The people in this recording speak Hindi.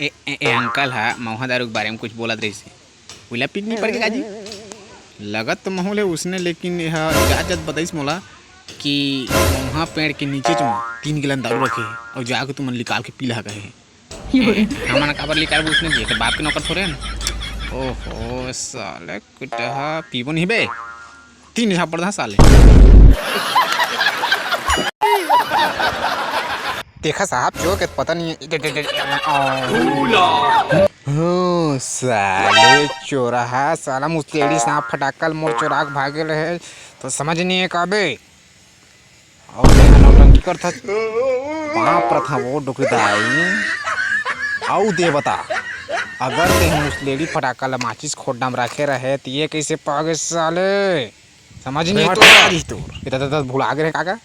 ए अंकल हा महुआ दारू के बारे में कुछ बोलत रही से उला पिक नहीं पड़ के गाजी लगत तो महू ले उसने, लेकिन यह जात जात बताइस मोला कि महुआ पेड़ के नीचे जो 3 गिलन दारू रखे है और जाके तुमन निकाल के पीला कहे हमन काबर निकाल उसने दिए तो बाप के नौकर थोड़े न। ओहो साले कुटहा पीबो नहीं बे 3 झापड़ दा साले। देखा साहब जो के पता नहीं हो साले चोरहा साला मुस्तेड़ी सांप फटाकल मोर चोराक भागे रहे तो समझ नहीं है काबे और नौटंकी करता बाप प्रथा वो डुकदाई आउ देवता अगर ते मुस्तेड़ी फटाकल माचिस खोडा में रखे रहे तो ये कैसे पागे साले समझ नहीं तो ये तो भुला गए काका।